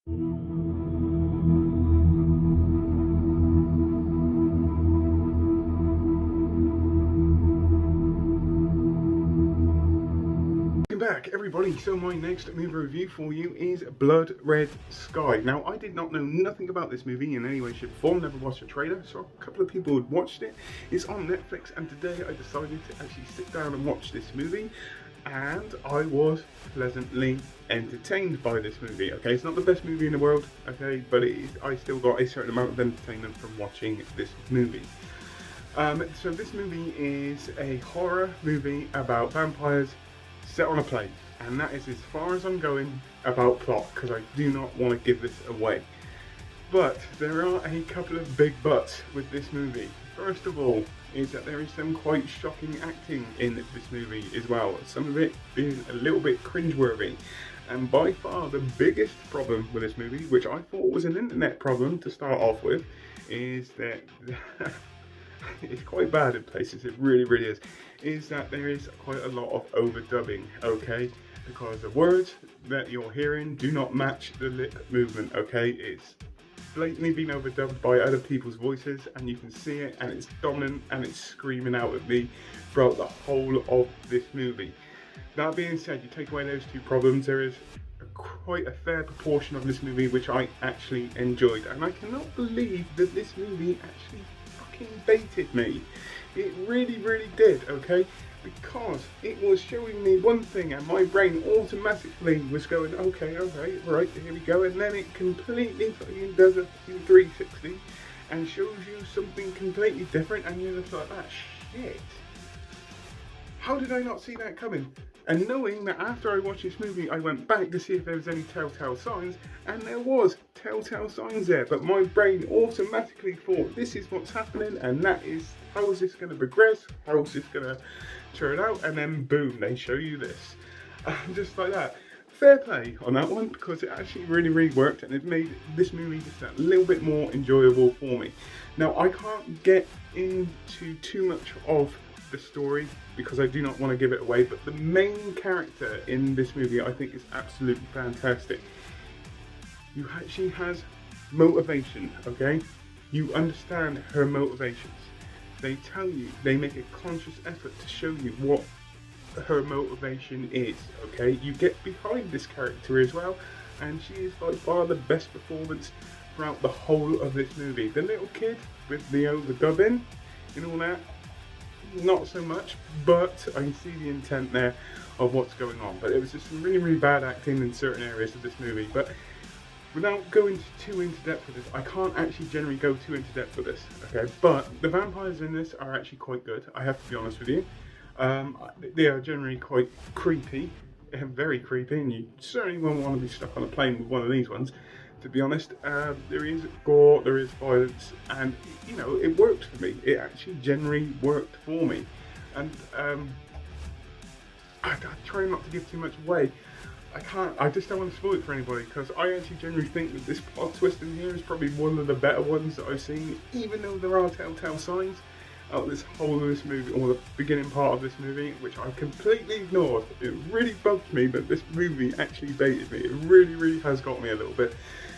Welcome back, everybody. So my next movie review for you is Blood Red Sky. Now, I did not know nothing about this movie in any way, shape, or form. Never watched a trailer. So a couple of people had watched it. It's on Netflix, and today I decided to actually sit down and watch this movie. And I was pleasantly entertained by this movie. Okay, it's not the best movie in the world. Okay, but it is, I still got a certain amount of entertainment from watching this movie. So this movie is a horror movie about vampires set on a plane, and that is as far as I'm going about plot, because I do not want to give this away. But there are a couple of big buts with this movie. First of all is that there is some quite shocking acting in this movie as well, some of it being a little bit cringeworthy. And by far the biggest problem with this movie, which I thought was an internet problem to start off with, is that it's quite bad in places, it really is that there is quite a lot of overdubbing, okay? Because the words that you're hearing do not match the lip movement, okay? It's blatantly being overdubbed by other people's voices, and you can see it, and it's dominant, and it's screaming out at me throughout the whole of this movie. That being said, you take away those two problems, there is quite a fair proportion of this movie which I actually enjoyed, and I cannot believe that this movie actually baited me. It really did, okay? Because it was showing me one thing and my brain automatically was going, okay, alright, right, here we go, and then it completely fucking does a 360 and shows you something completely different, and you're just like, ah, shit. How did I not see that coming? And knowing that after I watched this movie, I went back to see if there was any telltale signs, and there was telltale signs there, but my brain automatically thought, this is what's happening, and that is, how is this going to progress, how is this going to turn out, and then boom, they show you this. Just like that. Fair play on that one, because it actually really worked, and it made this movie just a little bit more enjoyable for me. Now, I can't get into too much of the story because I do not want to give it away, but the main character in this movie I think is absolutely fantastic. She has motivation, okay? You understand her motivations. They tell you, they make a conscious effort to show you what her motivation is, okay? You get behind this character as well, and she is by far the best performance throughout the whole of this movie. The little kid with the overdubbing and all that, not so much, but I can see the intent there of what's going on. But it was just some really bad acting in certain areas of this movie. But without going too into depth with this, I can't actually generally go too into depth with this, okay? But the vampires in this are actually quite good, I have to be honest with you. They are generally quite creepy, very creepy, and you certainly won't want to be stuck on a plane with one of these ones. To be honest, there is gore, there is violence, and you know, it worked for me. It actually generally worked for me, and I try not to give too much away. I just don't want to spoil it for anybody, because I actually generally think that this plot twist in here is probably one of the better ones that I've seen, even though there are telltale signs out this whole of this movie, or the beginning part of this movie, which I completely ignored. It really bugged me that this movie actually baited me. It really has got me a little bit,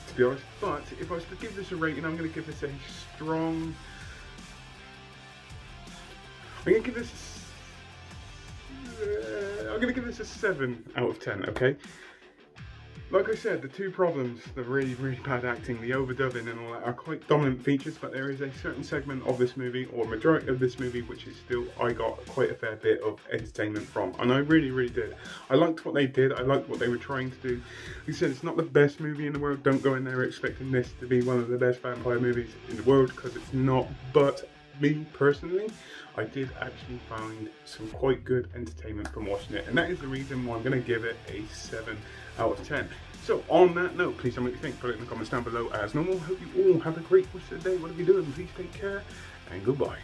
to be honest. But if I was to give this a rating, I'm going to give this a strong... I'm going to give this a 7 out of 10, okay? Like I said, the two problems, the really bad acting, the overdubbing and all that, are quite dominant features, but there is a certain segment of this movie, or majority of this movie, which is still, I got quite a fair bit of entertainment from, and I really did. I liked what they did, I liked what they were trying to do. Like I said, it's not the best movie in the world, don't go in there expecting this to be one of the best vampire movies in the world, because it's not, but me personally, I did actually find some quite good entertainment from watching it, and that is the reason why I'm going to give it a 7 out of 10. So on that note, please tell me what you think, put it in the comments down below as normal. Hope you all have a great rest of the day, whatever you're doing, please take care, and goodbye.